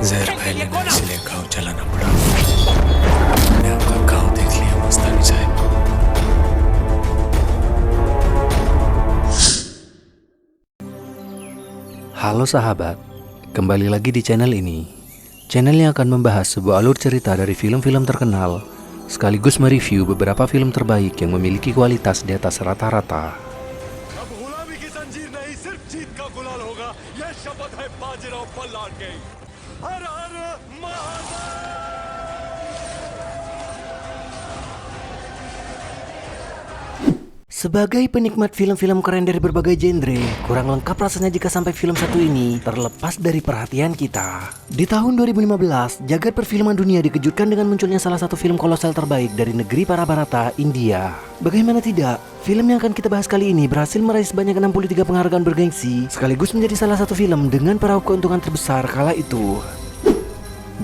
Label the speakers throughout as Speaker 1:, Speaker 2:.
Speaker 1: जहर फैले ना इसलिए गाँव चलाना पड़ा। मैंने आपका गाँव देख लिया मस्तानी साहब।
Speaker 2: Halo sahabat, kembali lagi di channel ini. Channel yang akan membahas sebuah alur cerita dari film-film terkenal, sekaligus mereview beberapa film terbaik yang memiliki kualitas di atas rata-rata.
Speaker 3: अब गुलामी की जंजीर नहीं सिर्फ जीत का गुलाल होगा। यह शपथ है बाजीराव पल्लान की। हर हर Mahadev.
Speaker 2: Sebagai penikmat film-film keren dari berbagai genre, kurang lengkap rasanya jika sampai film satu ini terlepas dari perhatian kita. Di tahun 2015, jagat perfilman dunia dikejutkan dengan munculnya salah satu film kolosal terbaik dari negeri para Bharata, India. Bagaimana tidak, film yang akan kita bahas kali ini berhasil meraih sebanyak 63 penghargaan bergengsi, sekaligus menjadi salah satu film dengan peraup keuntungan terbesar kala itu.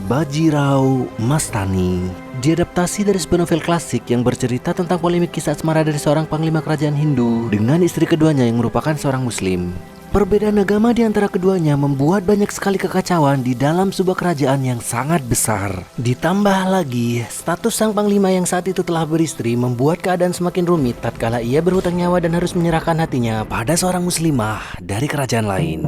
Speaker 2: Bajirao Mastani diadaptasi dari sebuah novel klasik yang bercerita tentang polemik kisah asmara dari seorang panglima kerajaan Hindu dengan istri keduanya yang merupakan seorang muslim. Perbedaan agama di antara keduanya membuat banyak sekali kekacauan di dalam sebuah kerajaan yang sangat besar. Ditambah lagi, status sang panglima yang saat itu telah beristri membuat keadaan semakin rumit tatkala ia berhutang nyawa dan harus menyerahkan hatinya pada seorang muslimah dari kerajaan lain.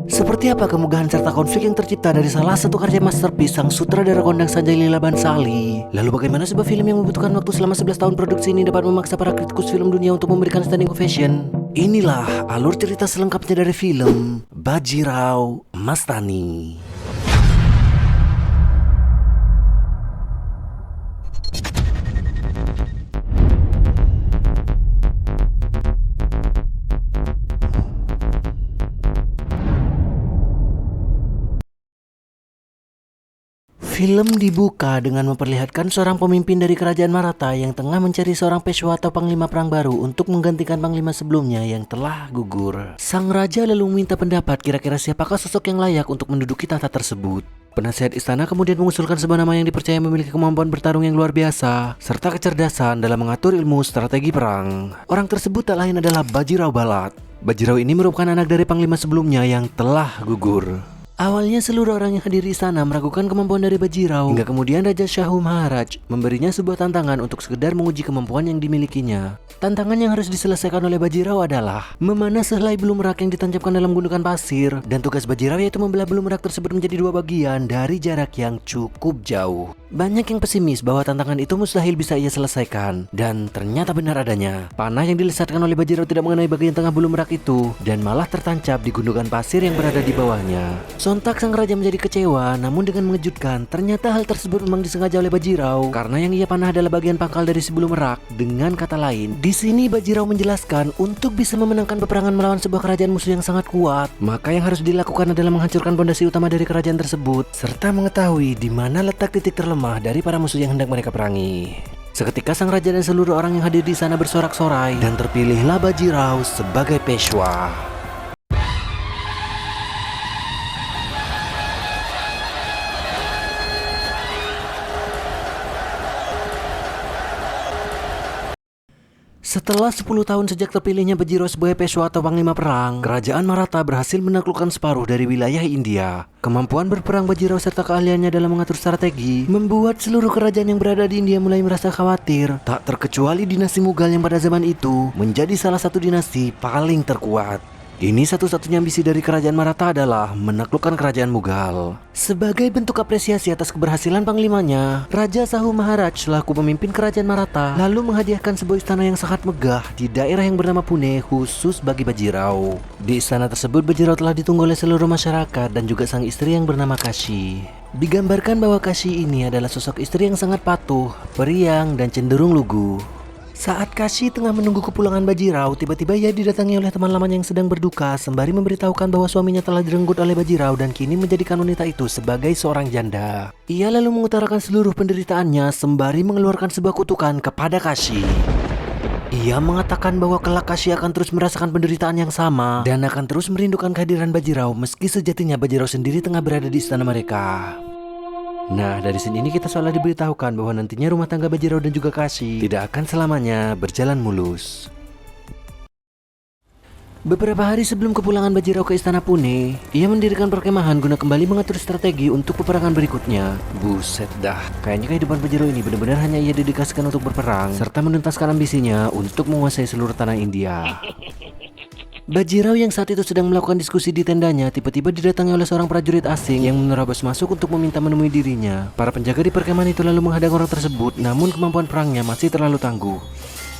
Speaker 2: Seperti apa kemegahan serta konflik yang tercipta dari salah satu karya masterpiece sang sutradara kondang Sanjay Leela Bhansali? Lalu bagaimana sebuah film yang membutuhkan waktu selama 11 tahun produksi ini dapat memaksa para kritikus film dunia untuk memberikan standing ovation? Inilah alur cerita selengkapnya dari film Bajirao Mastani. Film dibuka dengan memperlihatkan seorang pemimpin dari kerajaan Maratha yang tengah mencari seorang Peshwa atau panglima perang baru untuk menggantikan panglima sebelumnya yang telah gugur. Sang raja lalu meminta pendapat kira-kira siapakah sosok yang layak untuk menduduki tahta tersebut. Penasihat istana kemudian mengusulkan sebuah nama yang dipercaya memiliki kemampuan bertarung yang luar biasa serta kecerdasan dalam mengatur ilmu strategi perang. Orang tersebut tak lain adalah Bajirao Balat. Bajirao ini merupakan anak dari panglima sebelumnya yang telah gugur. Awalnya seluruh orang yang hadir di sana meragukan kemampuan dari Bajirao, hingga kemudian Raja Shahu Maharaj memberinya sebuah tantangan untuk sekedar menguji kemampuan yang dimilikinya. Tantangan yang harus diselesaikan oleh Bajirao adalah memanah sehelai bulu merak yang ditancapkan dalam gundukan pasir, dan tugas Bajirao yaitu membelah bulu merak tersebut menjadi dua bagian dari jarak yang cukup jauh. Banyak yang pesimis bahwa tantangan itu mustahil bisa ia selesaikan, dan ternyata benar adanya. Panah yang dilesatkan oleh Bajirao tidak mengenai bagian tengah bulu merak itu, dan malah tertancap di gundukan pasir yang berada di bawahnya. Sontak sang raja menjadi kecewa, namun dengan mengejutkan, ternyata hal tersebut memang disengaja oleh Bajirao karena yang ia panah adalah bagian pangkal dari si bulu merak. Dengan kata lain, di sini Bajirao menjelaskan untuk bisa memenangkan peperangan melawan sebuah kerajaan musuh yang sangat kuat, maka yang harus dilakukan adalah menghancurkan pondasi utama dari kerajaan tersebut serta mengetahui di mana letak titik terlemah dari para musuh yang hendak mereka perangi. Seketika sang raja dan seluruh orang yang hadir di sana bersorak-sorai dan terpilihlah Bajirao sebagai Peshwa. Setelah 10 tahun sejak terpilihnya Bajirao sebagai Peshwa atau panglima perang, kerajaan Maratha berhasil menaklukkan separuh dari wilayah India. Kemampuan berperang Bajirao serta keahliannya dalam mengatur strategi membuat seluruh kerajaan yang berada di India mulai merasa khawatir. Tak terkecuali dinasti Mughal yang pada zaman itu menjadi salah satu dinasti paling terkuat. Ini satu-satunya ambisi dari kerajaan Maratha adalah menaklukkan kerajaan Mughal. Sebagai bentuk apresiasi atas keberhasilan panglimanya, Raja Shahu Maharaj selaku pemimpin kerajaan Maratha lalu menghadiahkan sebuah istana yang sangat megah di daerah yang bernama Pune khusus bagi Bajirao. Di istana tersebut Bajirao telah ditunggu oleh seluruh masyarakat dan juga sang istri yang bernama Kashi. Digambarkan bahwa Kashi ini adalah sosok istri yang sangat patuh, periang, dan cenderung lugu. Saat Kashi tengah menunggu kepulangan Bajirao, tiba-tiba ia didatangi oleh teman lamanya yang sedang berduka sembari memberitahukan bahwa suaminya telah direnggut oleh Bajirao dan kini menjadikan wanita itu sebagai seorang janda. Ia lalu mengutarakan seluruh penderitaannya sembari mengeluarkan sebuah kutukan kepada Kashi. Ia mengatakan bahwa kelak Kashi akan terus merasakan penderitaan yang sama dan akan terus merindukan kehadiran Bajirao meski sejatinya Bajirao sendiri tengah berada di istana mereka. Nah, dari sini kita seolah diberitahukan bahwa nantinya rumah tangga Bajirao dan juga Kashi tidak akan selamanya berjalan mulus. Beberapa hari sebelum kepulangan Bajirao ke istana Pune, ia mendirikan perkemahan guna kembali mengatur strategi untuk peperangan berikutnya. Buset dah, kayaknya kehidupan Bajirao ini benar-benar hanya ia dedikasikan untuk berperang, serta menuntaskan ambisinya untuk menguasai seluruh tanah India. Bajirao yang saat itu sedang melakukan diskusi di tendanya tiba-tiba didatangi oleh seorang prajurit asing yang menerobos masuk untuk meminta menemui dirinya. Para penjaga di perkemahan itu lalu menghadang orang tersebut, namun kemampuan perangnya masih terlalu tangguh.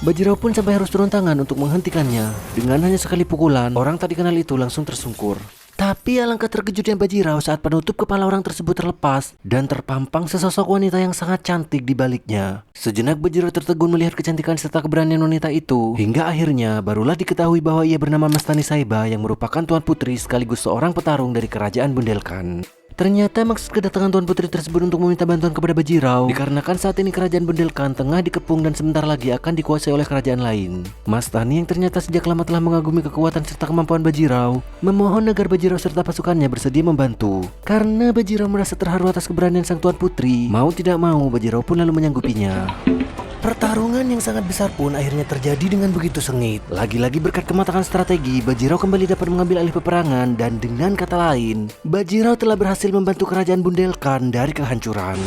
Speaker 2: Bajirao pun sampai harus turun tangan untuk menghentikannya. Dengan hanya sekali pukulan, orang tak dikenal itu langsung tersungkur. Tapi alangkah terkejutnya Bajirao saat penutup kepala orang tersebut terlepas dan terpampang sesosok wanita yang sangat cantik di baliknya. Sejenak Bajirao tertegun melihat kecantikan serta keberanian wanita itu, hingga akhirnya barulah diketahui bahwa ia bernama Mastani Sahiba yang merupakan tuan putri sekaligus seorang petarung dari kerajaan Bundelkhand. Ternyata maksud kedatangan Tuan Putri tersebut untuk meminta bantuan kepada Bajirao dikarenakan saat ini kerajaan Bundelkhand tengah dikepung dan sebentar lagi akan dikuasai oleh kerajaan lain. Mastani yang ternyata sejak lama telah mengagumi kekuatan serta kemampuan Bajirao memohon agar Bajirao serta pasukannya bersedia membantu. Karena Bajirao merasa terharu atas keberanian sang Tuan Putri, mau tidak mau Bajirao pun lalu menyanggupinya. Pertarungan yang sangat besar pun akhirnya terjadi dengan begitu sengit. Lagi-lagi berkat kematangan strategi, Bajirao kembali dapat mengambil alih peperangan dan dengan kata lain, Bajirao telah berhasil membantu kerajaan Bundelkhand dari kehancuran.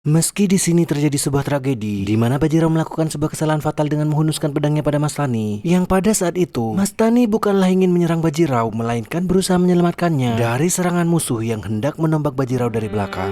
Speaker 2: Meski di sini terjadi sebuah tragedi di mana Bajirao melakukan sebuah kesalahan fatal dengan menghunuskan pedangnya pada Mastani, yang pada saat itu Mastani bukanlah ingin menyerang Bajirao melainkan berusaha menyelamatkannya dari serangan musuh yang hendak menombak Bajirao dari belakang.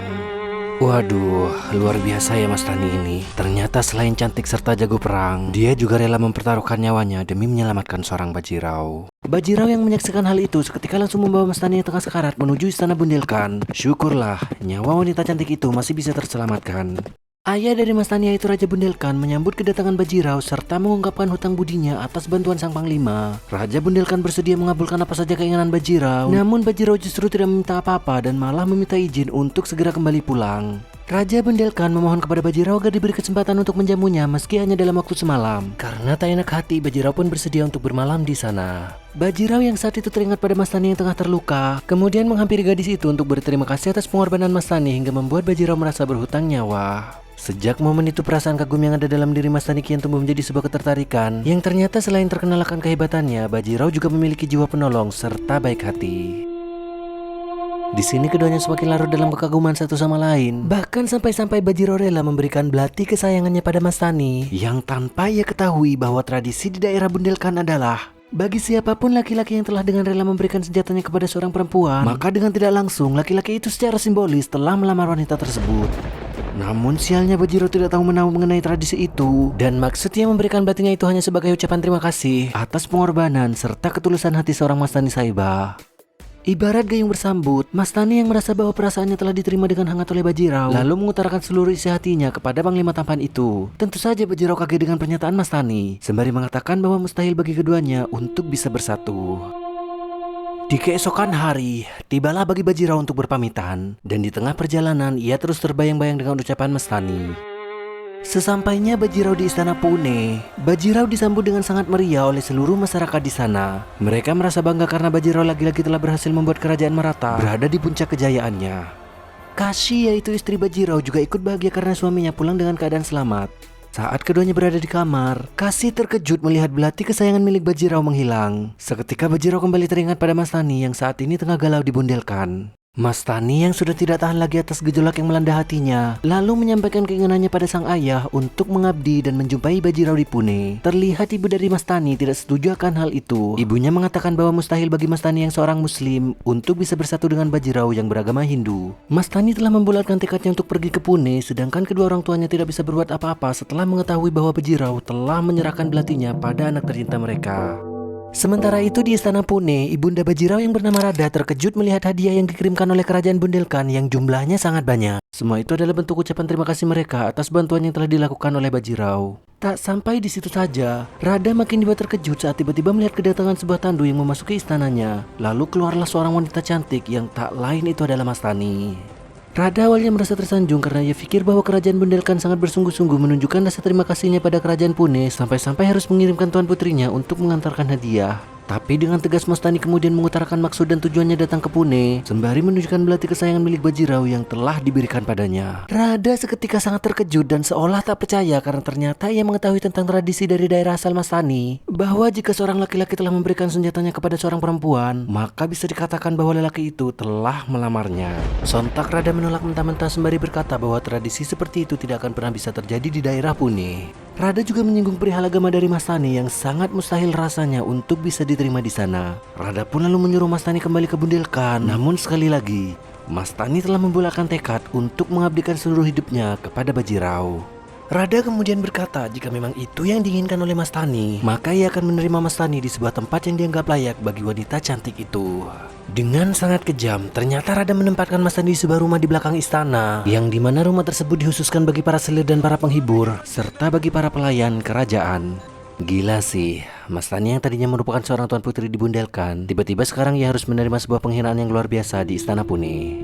Speaker 2: Waduh, luar biasa ya Mastani ini. Ternyata selain cantik serta jago perang, dia juga rela mempertaruhkan nyawanya demi menyelamatkan seorang Bajirao. Bajirao yang menyaksikan hal itu seketika langsung membawa Mastani yang tengah sekarat menuju istana Bundelkhand. Syukurlah, nyawa wanita cantik itu masih bisa terselamatkan. Ayah dari Mastani yaitu Raja Bundelkhand menyambut kedatangan Bajirao serta mengungkapkan hutang budinya atas bantuan sang panglima. Raja Bundelkhand bersedia mengabulkan apa saja keinginan Bajirao, namun Bajirao justru tidak meminta apa-apa dan malah meminta izin untuk segera kembali pulang. Raja Bundelkhand memohon kepada Bajirao agar diberi kesempatan untuk menjamunya meski hanya dalam waktu semalam. Karena tak enak hati, Bajirao pun bersedia untuk bermalam di sana. Bajirao yang saat itu teringat pada Mastani yang tengah terluka, kemudian menghampiri gadis itu untuk berterima kasih atas pengorbanan Mastani hingga membuat Bajirao merasa berhutang nyawa. Sejak momen itu perasaan kagum yang ada dalam diri Mastani kian tumbuh menjadi sebuah ketertarikan yang ternyata selain terkenal akan kehebatannya, Bajirao juga memiliki jiwa penolong serta baik hati. Di sini keduanya semakin larut dalam kekaguman satu sama lain. Bahkan sampai-sampai Bajirao rela memberikan belati kesayangannya pada Mastani yang tanpa ia ketahui bahwa tradisi di daerah Bundelkhand adalah bagi siapapun laki-laki yang telah dengan rela memberikan senjatanya kepada seorang perempuan, maka dengan tidak langsung laki-laki itu secara simbolis telah melamar wanita tersebut. Namun sialnya Bajirao tidak tahu menahu mengenai tradisi itu, dan maksudnya memberikan belatinya itu hanya sebagai ucapan terima kasih atas pengorbanan serta ketulusan hati seorang Mastani Sahiba. Ibarat gayung bersambut, Mastani yang merasa bahwa perasaannya telah diterima dengan hangat oleh Bajirao lalu mengutarakan seluruh isi hatinya kepada panglima tampan itu. Tentu saja Bajirao kaget dengan pernyataan Mastani, sembari mengatakan bahwa mustahil bagi keduanya untuk bisa bersatu. Di keesokan hari, tibalah bagi Bajirao untuk berpamitan, dan di tengah perjalanan ia terus terbayang-bayang dengan ucapan Mastani. Sesampainya Bajirao di istana Pune, Bajirao disambut dengan sangat meriah oleh seluruh masyarakat di sana. Mereka merasa bangga karena Bajirao lagi-lagi telah berhasil membuat kerajaan Maratha berada di puncak kejayaannya. Kashi yaitu istri Bajirao juga ikut bahagia karena suaminya pulang dengan keadaan selamat. Saat keduanya berada di kamar, Kashi terkejut melihat belati kesayangan milik Bajirao menghilang. Seketika Bajirao kembali teringat pada Mastani yang saat ini tengah galau di Bundelkhand. Mastani yang sudah tidak tahan lagi atas gejolak yang melanda hatinya, lalu menyampaikan keinginannya pada sang ayah untuk mengabdi dan menjumpai Bajirao di Pune. Terlihat ibu dari Mastani tidak setuju akan hal itu. Ibunya mengatakan bahwa mustahil bagi Mastani yang seorang muslim untuk bisa bersatu dengan Bajirao yang beragama Hindu. Mastani telah membulatkan tekadnya untuk pergi ke Pune, sedangkan kedua orang tuanya tidak bisa berbuat apa-apa setelah mengetahui bahwa Bajirao telah menyerahkan belatinya pada anak tercinta mereka. Sementara itu di istana Pune, ibunda Bajirao yang bernama Radha terkejut melihat hadiah yang dikirimkan oleh kerajaan Bundelkhand yang jumlahnya sangat banyak. Semua itu adalah bentuk ucapan terima kasih mereka atas bantuan yang telah dilakukan oleh Bajirao. Tak sampai di situ saja, Radha makin dibuat terkejut saat tiba-tiba melihat kedatangan sebuah tandu yang memasuki istananya. Lalu keluarlah seorang wanita cantik yang tak lain itu adalah Mastani. Radha awalnya merasa tersanjung karena ia pikir bahwa kerajaan Bundelkhand sangat bersungguh-sungguh menunjukkan rasa terima kasihnya pada kerajaan Pune sampai-sampai harus mengirimkan tuan putrinya untuk mengantarkan hadiah. Tapi dengan tegas Mastani kemudian mengutarakan maksud dan tujuannya datang ke Pune, sembari menunjukkan belati kesayangan milik Bajirao yang telah diberikan padanya. Rada seketika sangat terkejut dan seolah tak percaya karena ternyata ia mengetahui tentang tradisi dari daerah asal Mastani, bahwa jika seorang laki-laki telah memberikan senjatanya kepada seorang perempuan, maka bisa dikatakan bahwa lelaki itu telah melamarnya. Sontak Rada menolak mentah-mentah sembari berkata bahwa tradisi seperti itu tidak akan pernah bisa terjadi di daerah Pune. Rada juga menyinggung perihal agama dari Mastani yang sangat mustahil rasanya untuk bisa diterima di sana. Rada pun lalu menyuruh Mastani kembali ke Bundelkhand. Namun sekali lagi, Mastani telah membulatkan tekad untuk mengabdikan seluruh hidupnya kepada Bajirao. Rada kemudian berkata jika memang itu yang diinginkan oleh Mastani, maka ia akan menerima Mastani di sebuah tempat yang dianggap layak bagi wanita cantik itu. Dengan sangat kejam, ternyata Rada menempatkan Mastani di sebuah rumah di belakang istana, yang dimana rumah tersebut dikhususkan bagi para selir dan para penghibur, serta bagi para pelayan kerajaan. Gila sih, Mastani yang tadinya merupakan seorang tuan putri di Bundelkhand, tiba-tiba sekarang ia harus menerima sebuah penghinaan yang luar biasa di istana Pune.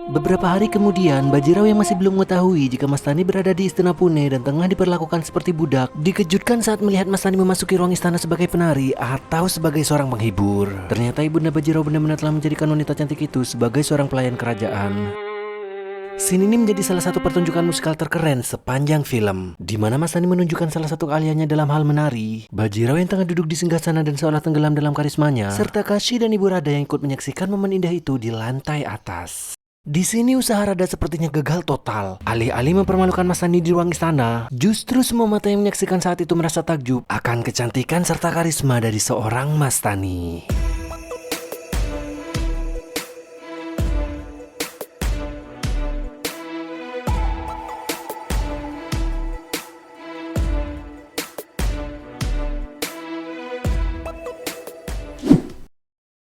Speaker 2: Beberapa hari kemudian, Bajirao yang masih belum mengetahui jika Mastani berada di istana Pune dan tengah diperlakukan seperti budak, dikejutkan saat melihat Mastani memasuki ruang istana sebagai penari atau sebagai seorang penghibur. Ternyata ibunda Bajirao benar-benar telah menjadikan wanita cantik itu sebagai seorang pelayan kerajaan. Scene ini menjadi salah satu pertunjukan musikal terkeren sepanjang film, di mana Mastani menunjukkan salah satu keahliannya dalam hal menari. Bajirao yang tengah duduk di singgasana dan seolah tenggelam dalam karismanya, serta Kashi dan Ibu Rada yang ikut menyaksikan momen indah itu di lantai atas. Di sini usaha Rada sepertinya gagal total. Alih-alih mempermalukan Mastani di ruang istana, justru semua mata yang menyaksikan saat itu merasa takjub akan kecantikan serta karisma dari seorang Mastani.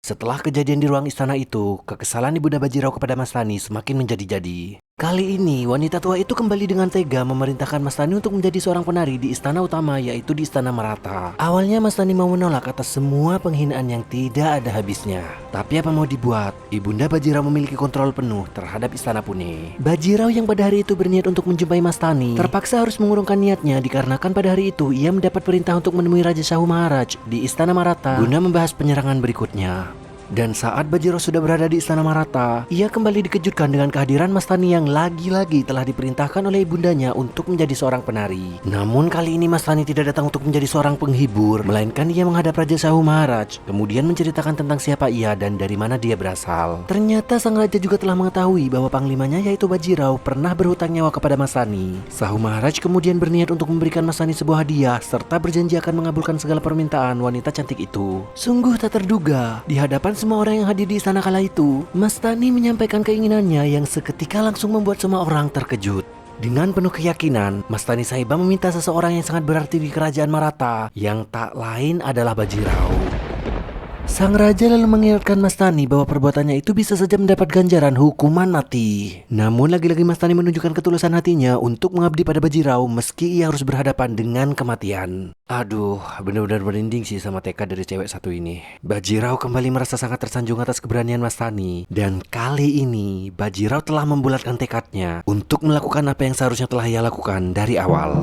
Speaker 2: Setelah kejadian di ruang istana itu, kekesalan ibunda Bajirao kepada Mastani semakin menjadi-jadi. Kali ini, wanita tua itu kembali dengan tega memerintahkan Mastani untuk menjadi seorang penari di istana utama, yaitu di Istana Maratha. Awalnya Mastani mau menolak atas semua penghinaan yang tidak ada habisnya. Tapi apa mau dibuat, ibunda Bajirao memiliki kontrol penuh terhadap istana Pune. Bajirao yang pada hari itu berniat untuk menjumpai Mastani, terpaksa harus mengurungkan niatnya dikarenakan pada hari itu ia mendapat perintah untuk menemui Raja Shahu Maharaj di Istana Maratha guna membahas penyerangan berikutnya. Dan saat Bajirao sudah berada di Istana Maratha, ia kembali dikejutkan dengan kehadiran Mastani yang lagi-lagi telah diperintahkan oleh ibundanya untuk menjadi seorang penari. Namun kali ini Mastani tidak datang untuk menjadi seorang penghibur, melainkan ia menghadap Raja Shahu Maharaj, kemudian menceritakan tentang siapa ia dan dari mana dia berasal. Ternyata sang raja juga telah mengetahui bahwa panglimanya yaitu Bajirao pernah berhutang nyawa kepada Mastani. Shahu Maharaj kemudian berniat untuk memberikan Mastani sebuah hadiah serta berjanji akan mengabulkan segala permintaan wanita cantik itu. Sungguh tak terduga, di hadapan semua orang yang hadir di istana kala itu, Mastani menyampaikan keinginannya yang seketika langsung membuat semua orang terkejut. Dengan penuh keyakinan, Mastani Sahiba meminta seseorang yang sangat berarti di kerajaan Maratha, yang tak lain adalah Bajirao. Sang raja lalu mengingatkan Mastani bahwa perbuatannya itu bisa saja mendapat ganjaran hukuman mati. Namun lagi-lagi Mastani menunjukkan ketulusan hatinya untuk mengabdi pada Bajirao meski ia harus berhadapan dengan kematian. Aduh, benar-benar merinding sih sama tekad dari cewek satu ini. Bajirao kembali merasa sangat tersanjung atas keberanian Mastani. Dan kali ini, Bajirao telah membulatkan tekadnya untuk melakukan apa yang seharusnya telah ia lakukan dari awal.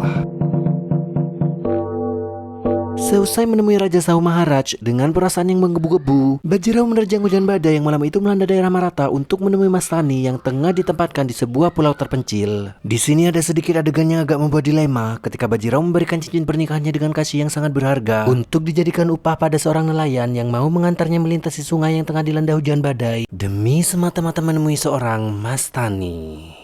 Speaker 2: Seusai menemui Raja Shahu Maharaj dengan perasaan yang menggebu-gebu, Bajirao menerjang hujan badai yang malam itu melanda daerah Maratha untuk menemui Mastani yang tengah ditempatkan di sebuah pulau terpencil. Di sini ada sedikit adegan yang agak membuat dilema ketika Bajirao memberikan cincin pernikahannya dengan Kashi yang sangat berharga untuk dijadikan upah pada seorang nelayan yang mau mengantarnya melintasi sungai yang tengah dilanda hujan badai demi semata-mata menemui seorang Mastani.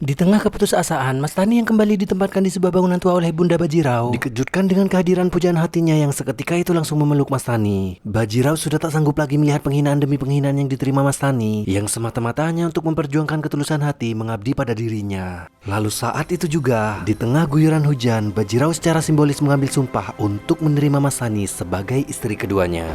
Speaker 2: Di tengah keputusasaan, Mastani yang kembali ditempatkan di sebuah bangunan tua oleh Bunda Bajirao dikejutkan dengan kehadiran pujaan hatinya yang seketika itu langsung memeluk Mastani. Bajirao sudah tak sanggup lagi melihat penghinaan demi penghinaan yang diterima Mastani yang semata-mata hanya untuk memperjuangkan ketulusan hati mengabdi pada dirinya. Lalu saat itu juga, di tengah guyuran hujan, Bajirao secara simbolis mengambil sumpah untuk menerima Mastani sebagai istri keduanya.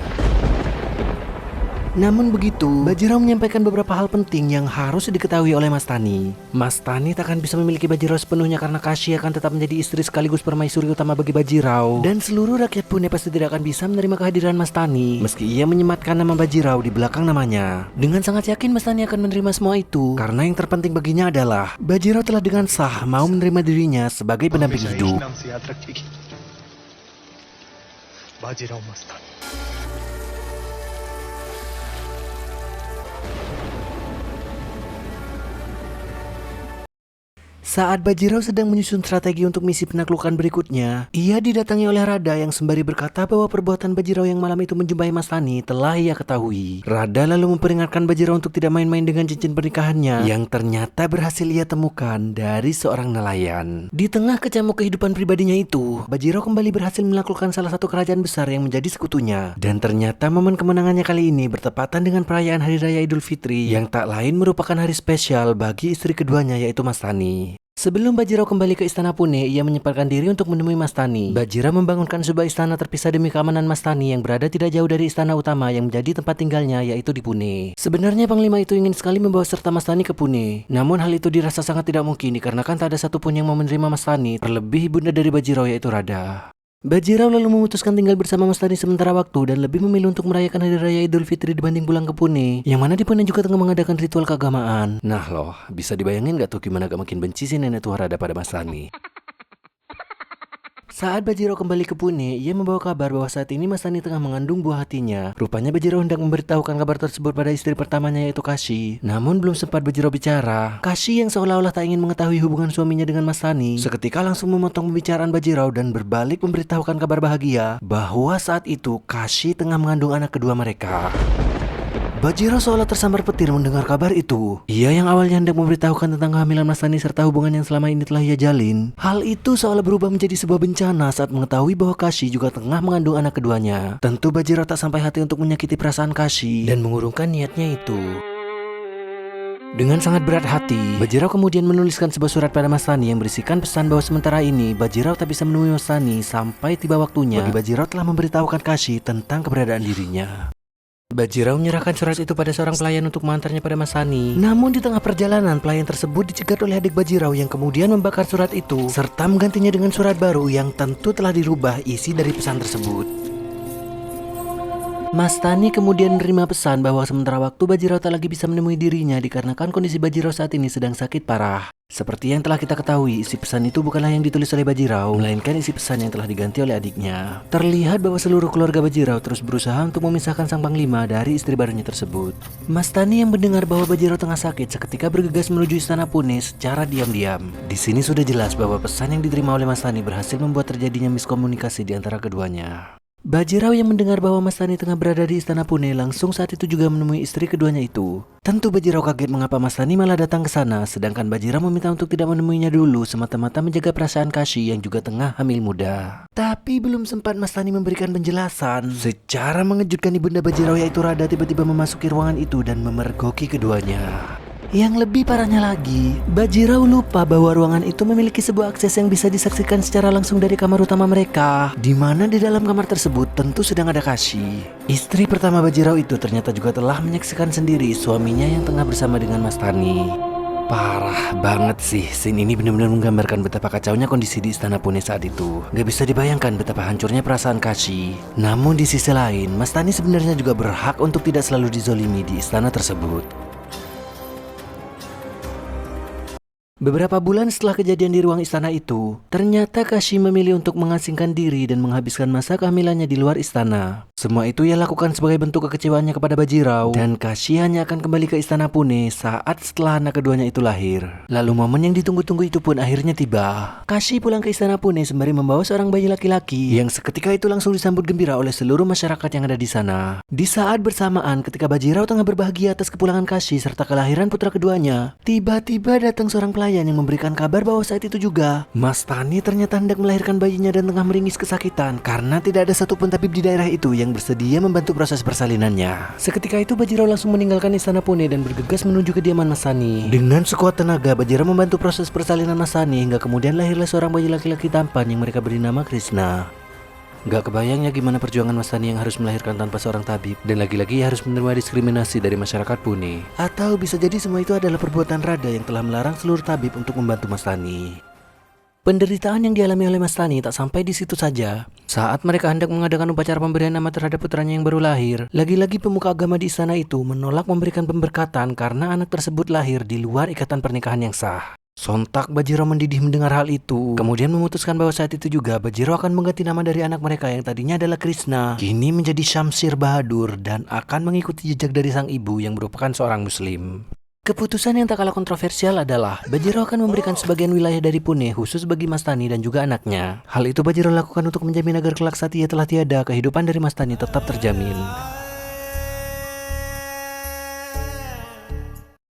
Speaker 2: Namun begitu, Bajirao menyampaikan beberapa hal penting yang harus diketahui oleh Mastani. Mastani tak akan bisa memiliki Bajirao sepenuhnya karena Kashi akan tetap menjadi istri sekaligus permaisuri utama bagi Bajirao. Dan seluruh rakyat Pune pasti tidak akan bisa menerima kehadiran Mastani meski ia menyematkan nama Bajirao di belakang namanya. Dengan sangat yakin Mastani akan menerima semua itu karena yang terpenting baginya adalah Bajirao telah dengan sah mau menerima dirinya sebagai pendamping hidup.
Speaker 3: नाम से याद रखेगी बाजीराव Mastani
Speaker 2: Saat Bajirao sedang menyusun strategi untuk misi penaklukan berikutnya, ia didatangi oleh Rada yang sembari berkata bahwa perbuatan Bajirao yang malam itu menjumpai Mastani telah ia ketahui. Rada lalu memperingatkan Bajirao untuk tidak main-main dengan cincin pernikahannya yang ternyata berhasil ia temukan dari seorang nelayan. Di tengah kecamuk kehidupan pribadinya itu, Bajirao kembali berhasil menaklukkan salah satu kerajaan besar yang menjadi sekutunya. Dan ternyata momen kemenangannya kali ini bertepatan dengan perayaan Hari Raya Idul Fitri yang tak lain merupakan hari spesial bagi istri keduanya yaitu Mastani. Sebelum Bajirao kembali ke istana Pune, ia menyempatkan diri untuk menemui Mastani. Bajirao membangunkan sebuah istana terpisah demi keamanan Mastani yang berada tidak jauh dari istana utama yang menjadi tempat tinggalnya yaitu di Pune. Sebenarnya Panglima itu ingin sekali membawa serta Mastani ke Pune. Namun hal itu dirasa sangat tidak mungkin dikarenakan tak ada satupun yang mau menerima Mastani, terlebih ibunda dari Bajirao yaitu Rada. Bajirao lalu memutuskan tinggal bersama Mastani sementara waktu dan lebih memilih untuk merayakan Hari Raya Idul Fitri dibanding pulang ke Pune, yang mana di Pune juga tengah mengadakan ritual keagamaan. Nah loh, bisa dibayangin gak tuh gimana gak makin benci si nenek tua Rada pada Mastani? Saat Bajirao kembali ke Pune, ia membawa kabar bahwa saat ini Mastani tengah mengandung buah hatinya. Rupanya Bajirao hendak memberitahukan kabar tersebut pada istri pertamanya yaitu Kashi. Namun belum sempat Bajirao bicara, Kashi yang seolah-olah tak ingin mengetahui hubungan suaminya dengan Mastani, seketika langsung memotong pembicaraan Bajirao dan berbalik memberitahukan kabar bahagia bahwa saat itu Kashi tengah mengandung anak kedua mereka. Bajirao seolah tersambar petir mendengar kabar itu. Ia yang awalnya hendak memberitahukan tentang kehamilan Mastani serta hubungan yang selama ini telah ia jalin. Hal itu seolah berubah menjadi sebuah bencana saat mengetahui bahwa Kashi juga tengah mengandung anak keduanya. Tentu Bajirao tak sampai hati untuk menyakiti perasaan Kashi dan mengurungkan niatnya itu. Dengan sangat berat hati, Bajirao kemudian menuliskan sebuah surat pada Mastani yang berisikan pesan bahwa sementara ini Bajirao tak bisa menemui Mastani sampai tiba waktunya bagi Bajirao telah memberitahukan Kashi tentang keberadaan dirinya. Bajirao menyerahkan surat itu pada seorang pelayan untuk mengantarnya pada Mastani. Namun di tengah perjalanan, pelayan tersebut dicegat oleh adik Bajirao yang kemudian membakar surat itu serta menggantinya dengan surat baru yang tentu telah dirubah isi dari pesan tersebut. Mastani kemudian menerima pesan bahwa sementara waktu Bajirao tak lagi bisa menemui dirinya dikarenakan kondisi Bajirao saat ini sedang sakit parah. Seperti yang telah kita ketahui, isi pesan itu bukanlah yang ditulis oleh Bajirao, melainkan isi pesan yang telah diganti oleh adiknya. Terlihat bahwa seluruh keluarga Bajirao terus berusaha untuk memisahkan sang panglima dari istri barunya tersebut. Mastani yang mendengar bahwa Bajirao tengah sakit seketika bergegas menuju istana Pune secara diam-diam. Di sini sudah jelas bahwa pesan yang diterima oleh Mastani berhasil membuat terjadinya miskomunikasi di antara keduanya. Bajirao yang mendengar bahwa Mastani tengah berada di istana Pune langsung saat itu juga menemui istri keduanya itu. Tentu Bajirao kaget mengapa Mastani malah datang ke sana, sedangkan Bajirao meminta untuk tidak menemuinya dulu semata-mata menjaga perasaan Kashi yang juga tengah hamil muda. Tapi belum sempat Mastani memberikan penjelasan, secara mengejutkan ibunda Bajirao yaitu Rada tiba-tiba memasuki ruangan itu dan memergoki keduanya. Yang lebih parahnya lagi, Bajirao lupa bahwa ruangan itu memiliki sebuah akses yang bisa disaksikan secara langsung dari kamar utama mereka, di mana di dalam kamar tersebut tentu sedang ada Kashi. Istri pertama Bajirao itu ternyata juga telah menyaksikan sendiri suaminya yang tengah bersama dengan Mastani. Parah banget sih, scene ini benar-benar menggambarkan betapa kacaunya kondisi di istana Pune saat itu. Gak bisa dibayangkan betapa hancurnya perasaan Kashi. Namun di sisi lain, Mastani sebenarnya juga berhak untuk tidak selalu dizolimi di istana tersebut. Beberapa bulan setelah kejadian di ruang istana itu, ternyata Kashi memilih untuk mengasingkan diri dan menghabiskan masa kehamilannya di luar istana. Semua itu ia lakukan sebagai bentuk kekecewaannya kepada Bajirao, dan Kashi hanya akan kembali ke istana Pune saat setelah anak keduanya itu lahir. Lalu momen yang ditunggu-tunggu itu pun akhirnya tiba. Kashi pulang ke istana Pune sembari membawa seorang bayi laki-laki yang seketika itu langsung disambut gembira oleh seluruh masyarakat yang ada di sana. Di saat bersamaan ketika Bajirao tengah berbahagia atas kepulangan Kashi serta kelahiran putra keduanya, tiba-tiba datang seorang pelayan yang memberikan kabar bahwa saat itu juga Mastani ternyata hendak melahirkan bayinya dan tengah meringis kesakitan karena tidak ada satupun tabib di daerah itu yang bersedia membantu proses persalinannya. Seketika itu Bajirao langsung meninggalkan istana Pune dan bergegas menuju kediaman Mastani. Dengan sekuat tenaga Bajirao membantu proses persalinan Mastani hingga kemudian lahirlah seorang bayi laki-laki tampan yang mereka beri nama Krishna. Gak kebayangnya gimana perjuangan Mastani yang harus melahirkan tanpa seorang tabib, dan lagi-lagi harus menerima diskriminasi dari masyarakat Pune. Atau bisa jadi semua itu adalah perbuatan Radha yang telah melarang seluruh tabib untuk membantu Mastani. Penderitaan yang dialami oleh Mastani tak sampai di situ saja. Saat mereka hendak mengadakan upacara pemberian nama terhadap putranya yang baru lahir, lagi-lagi pemuka agama di istana itu menolak memberikan pemberkatan karena anak tersebut lahir di luar ikatan pernikahan yang sah. Sontak Bajirao mendidih mendengar hal itu, kemudian memutuskan bahwa saat itu juga Bajirao akan mengganti nama dari anak mereka yang tadinya adalah Krishna, kini menjadi Shamsir Bahadur dan akan mengikuti jejak dari sang ibu yang merupakan seorang muslim. Keputusan yang tak kalah kontroversial adalah Bajirao akan memberikan sebagian wilayah dari Pune khusus bagi Mastani dan juga anaknya. Hal itu Bajirao lakukan untuk menjamin agar kelak saat ia telah tiada, kehidupan dari Mastani tetap terjamin.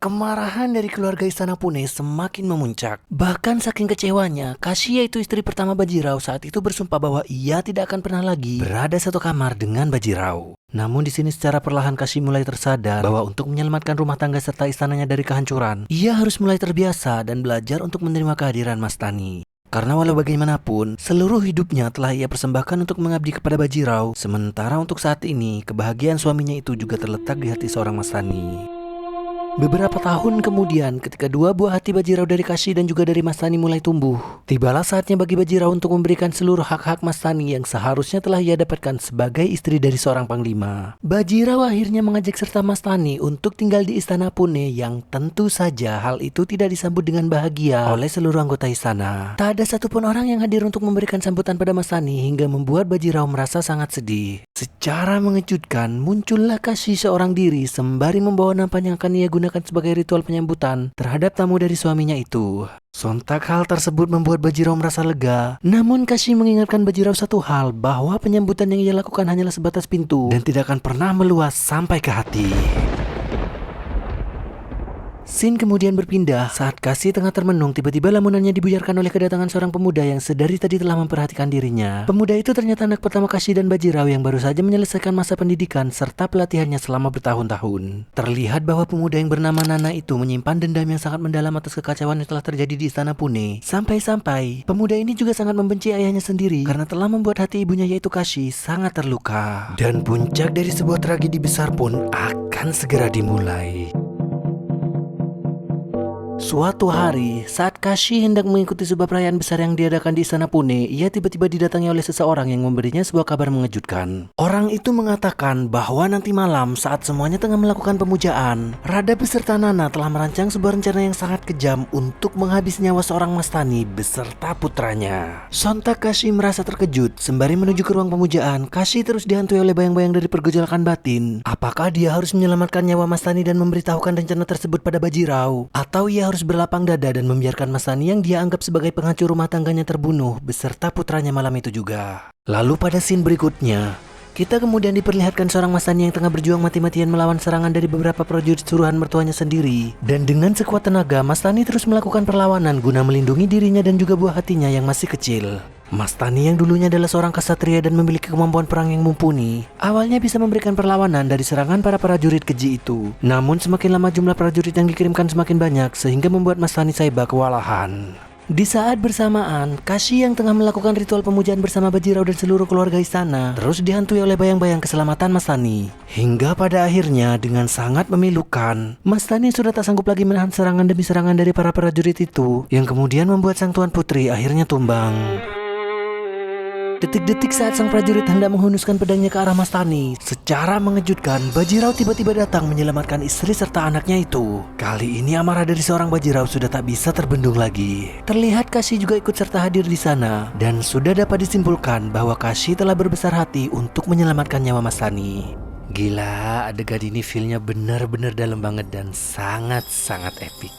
Speaker 2: Kemarahan dari keluarga istana Pune semakin memuncak. Bahkan saking kecewanya, Kashi yaitu istri pertama Bajirao saat itu bersumpah bahwa ia tidak akan pernah lagi berada satu kamar dengan Bajirao. Namun di sini secara perlahan Kashi mulai tersadar bahwa untuk menyelamatkan rumah tangga serta istananya dari kehancuran, ia harus mulai terbiasa dan belajar untuk menerima kehadiran Mastani. Karena walau bagaimanapun, seluruh hidupnya telah ia persembahkan untuk mengabdi kepada Bajirao, sementara untuk saat ini, kebahagiaan suaminya itu juga terletak di hati seorang Mastani. Beberapa tahun kemudian, ketika dua buah hati Bajirao dari Kashi dan juga dari Mastani mulai tumbuh, tibalah saatnya bagi Bajirao untuk memberikan seluruh hak-hak Mastani yang seharusnya telah ia dapatkan sebagai istri dari seorang panglima. Bajirao akhirnya mengajak serta Mastani untuk tinggal di istana Pune yang tentu saja hal itu tidak disambut dengan bahagia oleh seluruh anggota istana. Tak ada satupun orang yang hadir untuk memberikan sambutan pada Mastani hingga membuat Bajirao merasa sangat sedih. Secara mengejutkan, muncullah Kashi seorang diri sembari membawa nampan yang akan ia gunakan sebagai ritual penyambutan terhadap tamu dari suaminya itu. Sontak hal tersebut membuat Bajirao merasa lega. Namun Kashi mengingatkan Bajirao satu hal, bahwa penyambutan yang ia lakukan hanyalah sebatas pintu dan tidak akan pernah meluas sampai ke hati. Scene kemudian berpindah saat Kashi tengah termenung, tiba-tiba lamunannya dibuyarkan oleh kedatangan seorang pemuda yang sedari tadi telah memperhatikan dirinya. Pemuda itu ternyata anak pertama Kashi dan Bajirao yang baru saja menyelesaikan masa pendidikan serta pelatihannya selama bertahun-tahun. Terlihat bahwa pemuda yang bernama Nana itu menyimpan dendam yang sangat mendalam atas kekacauan yang telah terjadi di istana Pune. Sampai-sampai pemuda ini juga sangat membenci ayahnya sendiri karena telah membuat hati ibunya yaitu Kashi sangat terluka. Dan puncak dari sebuah tragedi besar pun akan segera dimulai. Suatu hari, saat Kashi hendak mengikuti sebuah perayaan besar yang diadakan di istana Pune, ia tiba-tiba didatangi oleh seseorang yang memberinya sebuah kabar mengejutkan. Orang itu mengatakan bahwa nanti malam saat semuanya tengah melakukan pemujaan, Radha beserta Nana telah merancang sebuah rencana yang sangat kejam untuk menghabisi nyawa seorang Mastani beserta putranya. Sontak Kashi merasa terkejut. Sembari menuju ke ruang pemujaan, Kashi terus dihantui oleh bayang-bayang dari pergejolakan batin. Apakah dia harus menyelamatkan nyawa Mastani dan memberitahukan rencana tersebut pada Bajirao? Atau ia harus berlapang dada dan membiarkan Mastani yang dia anggap sebagai penghancur rumah tangganya terbunuh beserta putranya malam itu juga. Lalu pada scene berikutnya, kita kemudian diperlihatkan seorang Mastani yang tengah berjuang mati-matian melawan serangan dari beberapa prajurit suruhan mertuanya sendiri. Dan dengan sekuat tenaga, Mastani terus melakukan perlawanan guna melindungi dirinya dan juga buah hatinya yang masih kecil. Mastani yang dulunya adalah seorang ksatria dan memiliki kemampuan perang yang mumpuni, awalnya bisa memberikan perlawanan dari serangan para prajurit keji itu. Namun semakin lama jumlah prajurit yang dikirimkan semakin banyak sehingga membuat Mastani Saiba kewalahan. Di saat bersamaan, Kashi yang tengah melakukan ritual pemujaan bersama Bajirao dan seluruh keluarga istana terus dihantui oleh bayang-bayang keselamatan Mastani. Hingga pada akhirnya dengan sangat memilukan, Mastani sudah tak sanggup lagi menahan serangan demi serangan dari para prajurit itu, yang kemudian membuat sang tuan putri akhirnya tumbang. Detik-detik saat sang prajurit hendak menghunuskan pedangnya ke arah Mastani, secara mengejutkan Bajirao tiba-tiba datang menyelamatkan istri serta anaknya itu. Kali ini amarah dari seorang Bajirao sudah tak bisa terbendung lagi. Terlihat Kashi juga ikut serta hadir di sana, dan sudah dapat disimpulkan bahwa Kashi telah berbesar hati untuk menyelamatkan nyawa Mastani. Gila, adegan ini feel-nya benar-benar dalam banget dan sangat-sangat epic.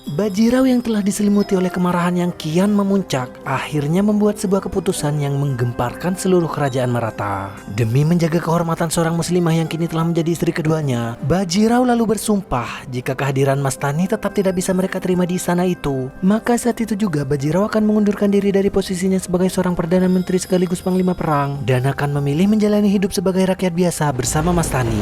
Speaker 2: Bajirao yang telah diselimuti oleh kemarahan yang kian memuncak akhirnya membuat sebuah keputusan yang menggemparkan seluruh kerajaan Maratha. Demi menjaga kehormatan seorang muslimah yang kini telah menjadi istri keduanya, Bajirao lalu bersumpah jika kehadiran Mastani tetap tidak bisa mereka terima di istana itu, maka saat itu juga Bajirao akan mengundurkan diri dari posisinya sebagai seorang perdana menteri sekaligus panglima perang dan akan memilih menjalani hidup sebagai rakyat biasa bersama Mastani.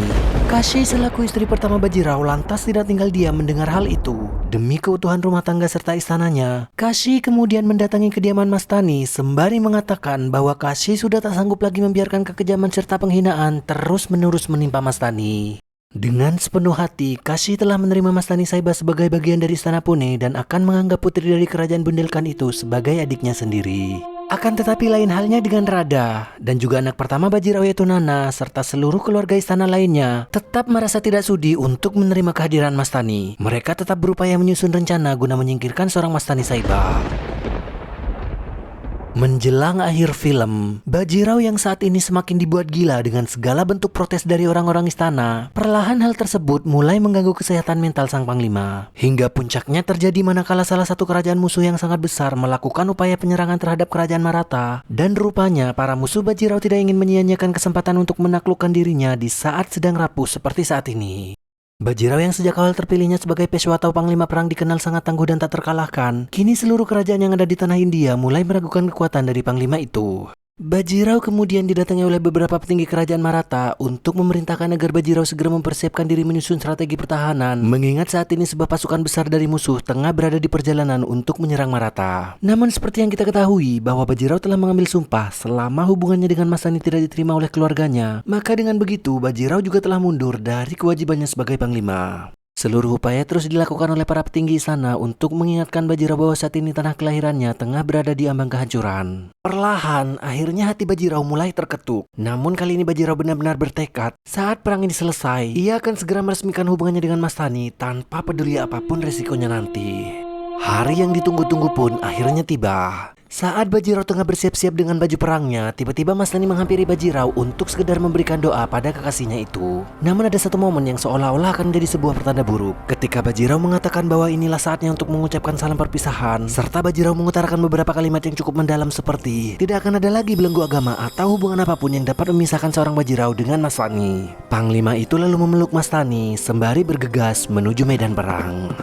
Speaker 2: Kashi selaku istri pertama Bajirao lantas tidak tinggal diam mendengar hal itu. Demi keutuhan rumah tangga serta istananya, Kashi kemudian mendatangi kediaman Mastani sembari mengatakan bahwa Kashi sudah tak sanggup lagi membiarkan kekejaman serta penghinaan terus-menerus menimpa Mastani. Dengan sepenuh hati, Kashi telah menerima Mastani Saiba sebagai bagian dari istana Pune dan akan menganggap putri dari kerajaan Bundelkhand itu sebagai adiknya sendiri. Akan tetapi lain halnya dengan Radha dan juga anak pertama Bajirao yaitu Nana serta seluruh keluarga istana lainnya tetap merasa tidak sudi untuk menerima kehadiran Mastani. Mereka tetap berupaya menyusun rencana guna menyingkirkan seorang Mastani Saiba. Menjelang akhir film, Bajirao yang saat ini semakin dibuat gila dengan segala bentuk protes dari orang-orang istana, perlahan hal tersebut mulai mengganggu kesehatan mental sang panglima. Hingga puncaknya terjadi manakala salah satu kerajaan musuh yang sangat besar melakukan upaya penyerangan terhadap kerajaan Maratha, dan rupanya para musuh Bajirao tidak ingin menyia-nyiakan kesempatan untuk menaklukkan dirinya di saat sedang rapuh seperti saat ini. Bajirao yang sejak awal terpilihnya sebagai Peshwa atau panglima perang dikenal sangat tangguh dan tak terkalahkan. Kini seluruh kerajaan yang ada di tanah India mulai meragukan kekuatan dari panglima itu. Bajirao kemudian didatangi oleh beberapa petinggi kerajaan Maratha untuk memerintahkan agar Bajirao segera mempersiapkan diri menyusun strategi pertahanan, mengingat saat ini sebuah pasukan besar dari musuh tengah berada di perjalanan untuk menyerang Maratha. Namun seperti yang kita ketahui bahwa Bajirao telah mengambil sumpah selama hubungannya dengan Mastani tidak diterima oleh keluarganya, maka dengan begitu Bajirao juga telah mundur dari kewajibannya sebagai panglima. Seluruh upaya terus dilakukan oleh para petinggi istana untuk mengingatkan Bajirao bahwa saat ini tanah kelahirannya tengah berada di ambang kehancuran. Perlahan, akhirnya hati Bajirao mulai terketuk. Namun kali ini Bajirao benar-benar bertekad, saat perang ini selesai, ia akan segera meresmikan hubungannya dengan Mastani tanpa peduli apapun resikonya nanti. Hari yang ditunggu-tunggu pun akhirnya tiba. Saat Bajirao tengah bersiap-siap dengan baju perangnya, tiba-tiba Mastani menghampiri Bajirao untuk sekedar memberikan doa pada kekasihnya itu. Namun ada satu momen yang seolah-olah akan menjadi sebuah pertanda buruk. Ketika Bajirao mengatakan bahwa inilah saatnya untuk mengucapkan salam perpisahan, serta Bajirao mengutarakan beberapa kalimat yang cukup mendalam seperti tidak akan ada lagi belenggu agama atau hubungan apapun yang dapat memisahkan seorang Bajirao dengan Mastani. Panglima itu lalu memeluk Mastani sembari bergegas menuju medan perang.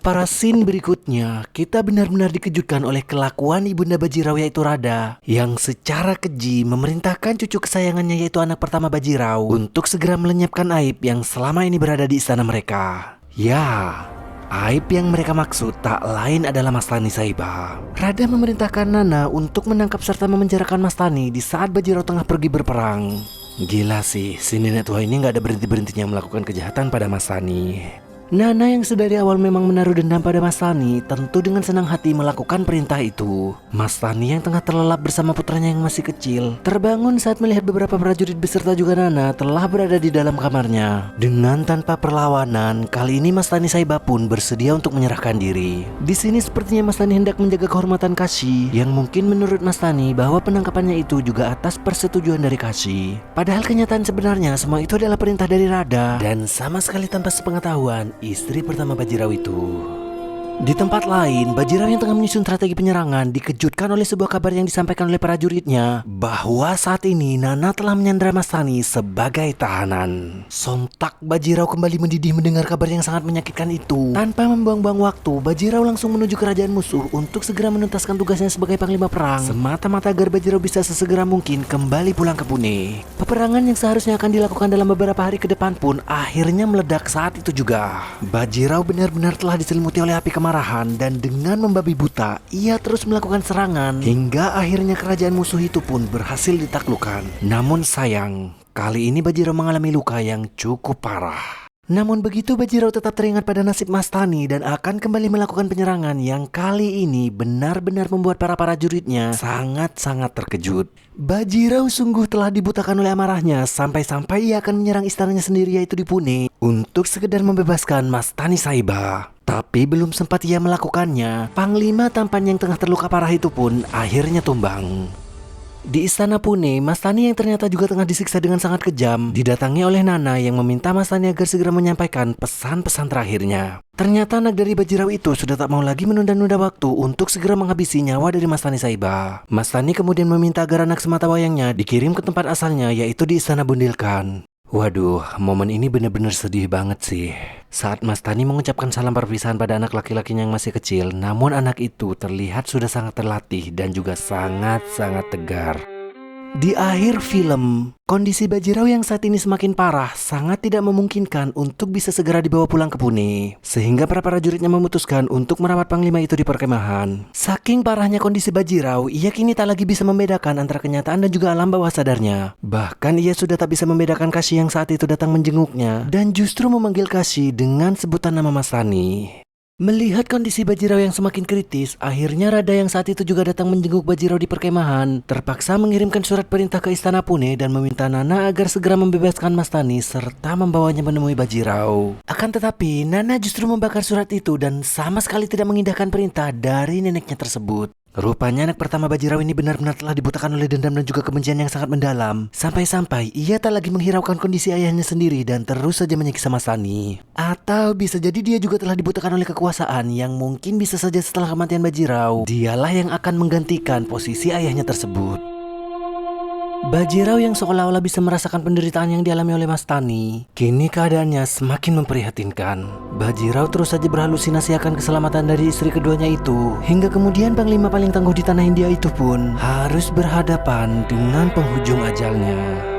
Speaker 2: Pada scene berikutnya, kita benar-benar dikejutkan oleh kelakuan ibunda Bajirao yaitu Radha, yang secara keji memerintahkan cucu kesayangannya yaitu anak pertama Bajirao untuk segera melenyapkan aib yang selama ini berada di istana mereka. Ya, aib yang mereka maksud tak lain adalah Mastani Saiba. Radha memerintahkan Nana untuk menangkap serta memenjarakan Mastani di saat Bajirao tengah pergi berperang. Gila sih, si nenek tua ini gak ada berhenti-berhentinya melakukan kejahatan pada Mastani. Nana yang sedari awal memang menaruh dendam pada Mastani tentu dengan senang hati melakukan perintah itu. Mastani yang tengah terlelap bersama putranya yang masih kecil terbangun saat melihat beberapa prajurit beserta juga Nana telah berada di dalam kamarnya. Dengan tanpa perlawanan, kali ini Mastani Saiba pun bersedia untuk menyerahkan diri. Di sini sepertinya Mastani hendak menjaga kehormatan Kashi, yang mungkin menurut Mastani bahwa penangkapannya itu juga atas persetujuan dari Kashi. Padahal kenyataan sebenarnya semua itu adalah perintah dari Radha dan sama sekali tanpa sepengetahuan istri pertama Bajirao itu. Di tempat lain, Bajirao yang tengah menyusun strategi penyerangan dikejutkan oleh sebuah kabar yang disampaikan oleh prajuritnya bahwa saat ini Nana telah menyandra Mastani sebagai tahanan. Sontak Bajirao kembali mendidih mendengar kabar yang sangat menyakitkan itu. Tanpa membuang-buang waktu, Bajirao langsung menuju kerajaan musuh untuk segera menuntaskan tugasnya sebagai panglima perang, semata-mata agar Bajirao bisa sesegera mungkin kembali pulang ke Pune. Peperangan yang seharusnya akan dilakukan dalam beberapa hari ke depan pun akhirnya meledak saat itu juga. Bajirao benar-benar telah diselimuti oleh api kemarahan dan dengan membabi buta, ia terus melakukan serangan hingga akhirnya kerajaan musuh itu pun berhasil ditaklukkan. Namun sayang, kali ini Bajirao mengalami luka yang cukup parah. Namun begitu Bajirao tetap teringat pada nasib Mastani dan akan kembali melakukan penyerangan yang kali ini benar-benar membuat para prajuritnya sangat-sangat terkejut. Bajirao sungguh telah dibutakan oleh amarahnya sampai-sampai ia akan menyerang istananya sendiri yaitu di Pune untuk sekedar membebaskan Mastani Saiba. Tapi belum sempat ia melakukannya, panglima tampan yang tengah terluka parah itu pun akhirnya tumbang. Di istana Pune, Mastani yang ternyata juga tengah disiksa dengan sangat kejam didatangi oleh Nana yang meminta Mastani agar segera menyampaikan pesan-pesan terakhirnya. Ternyata anak dari Bajirao itu sudah tak mau lagi menunda-nunda waktu untuk segera menghabisi nyawa dari Mastani Saiba. Mastani kemudian meminta agar anak semata wayangnya dikirim ke tempat asalnya yaitu di istana Bundelkhand. Waduh, momen ini benar-benar sedih banget sih. Saat Mastani mengucapkan salam perpisahan pada anak laki-lakinya yang masih kecil, namun anak itu terlihat sudah sangat terlatih dan juga sangat-sangat tegar. Di akhir film, kondisi Bajirao yang saat ini semakin parah sangat tidak memungkinkan untuk bisa segera dibawa pulang ke Pune. Sehingga para prajuritnya memutuskan untuk merawat panglima itu di perkemahan. Saking parahnya kondisi Bajirao, ia kini tak lagi bisa membedakan antara kenyataan dan juga alam bawah sadarnya. Bahkan ia sudah tak bisa membedakan Kashi yang saat itu datang menjenguknya dan justru memanggil Kashi dengan sebutan nama Masani. Melihat kondisi Bajirao yang semakin kritis, akhirnya Radha yang saat itu juga datang menjenguk Bajirao di perkemahan, terpaksa mengirimkan surat perintah ke Istana Pune dan meminta Nana agar segera membebaskan Mastani serta membawanya menemui Bajirao. Akan tetapi, Nana justru membakar surat itu dan sama sekali tidak mengindahkan perintah dari neneknya tersebut. Rupanya anak pertama Bajirao ini benar-benar telah dibutakan oleh dendam dan juga kebencian yang sangat mendalam. Sampai-sampai ia tak lagi menghiraukan kondisi ayahnya sendiri dan terus saja menyiksa Masani. Atau bisa jadi dia juga telah dibutakan oleh kekuasaan yang mungkin bisa saja setelah kematian Bajirao, dialah yang akan menggantikan posisi ayahnya tersebut. Bajirao yang seolah-olah bisa merasakan penderitaan yang dialami oleh Mastani, kini keadaannya semakin memprihatinkan. Bajirao terus saja berhalusinasi akan keselamatan dari istri keduanya itu, hingga kemudian panglima paling tangguh di tanah India itu pun harus berhadapan dengan penghujung ajalnya.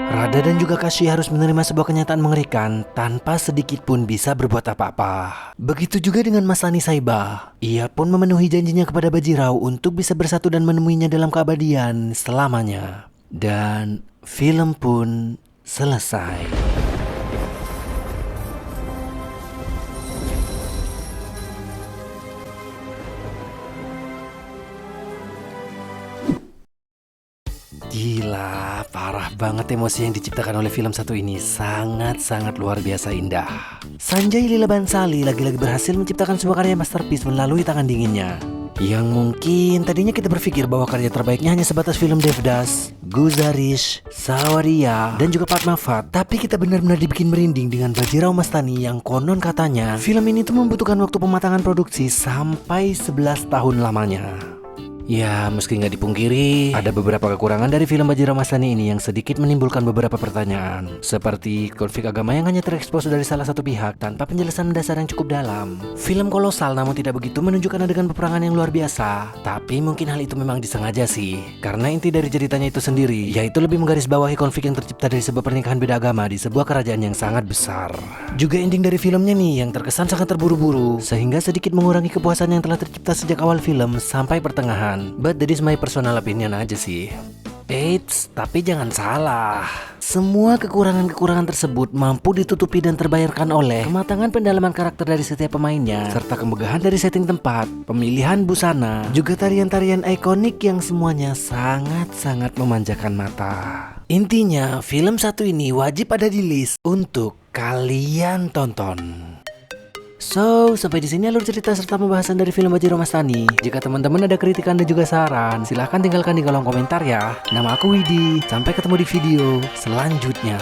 Speaker 2: Radha dan juga Kashi harus menerima sebuah kenyataan mengerikan tanpa sedikit pun bisa berbuat apa-apa. Begitu juga dengan Masani Saiba. Ia pun memenuhi janjinya kepada Bajirao untuk bisa bersatu dan menemuinya dalam keabadian selamanya. Dan film pun selesai. Gila, parah banget emosi yang diciptakan oleh film satu ini. Sangat-sangat luar biasa indah. Sanjay Leela Bhansali lagi-lagi berhasil menciptakan sebuah karya masterpiece melalui tangan dinginnya. Yang mungkin tadinya kita berpikir bahwa karya terbaiknya hanya sebatas film Devdas, Guzarish, Sawaria, dan juga Padmavat. Tapi kita benar-benar dibikin merinding dengan Bajirao Mastani yang konon katanya film ini tuh membutuhkan waktu pematangan produksi sampai 11 tahun lamanya. Ya, meski nggak dipungkiri, ada beberapa kekurangan dari film Bajirao Mastani ini yang sedikit menimbulkan beberapa pertanyaan. Seperti konflik agama yang hanya terekspos dari salah satu pihak tanpa penjelasan mendasar yang cukup dalam. Film kolosal namun tidak begitu menunjukkan adegan peperangan yang luar biasa. Tapi mungkin hal itu memang disengaja sih. Karena inti dari ceritanya itu sendiri, yaitu lebih menggarisbawahi konflik yang tercipta dari sebuah pernikahan beda agama di sebuah kerajaan yang sangat besar. Juga ending dari filmnya nih yang terkesan sangat terburu-buru, sehingga sedikit mengurangi kepuasan yang telah tercipta sejak awal film sampai pertengahan. But that is my personal opinion aja sih. Eits, tapi jangan salah. Semua kekurangan-kekurangan tersebut mampu ditutupi dan terbayarkan oleh kematangan pendalaman karakter dari setiap pemainnya, serta kemegahan dari setting tempat, pemilihan busana, juga tarian-tarian ikonik yang semuanya sangat-sangat memanjakan mata. Intinya, film satu ini wajib ada di list untuk kalian tonton. So, sampai di sini alur cerita serta pembahasan dari film Bajirao Mastani. Jika teman-teman ada kritikan dan juga saran, silahkan tinggalkan di kolom komentar ya. Nama aku Widi, sampai ketemu di video selanjutnya.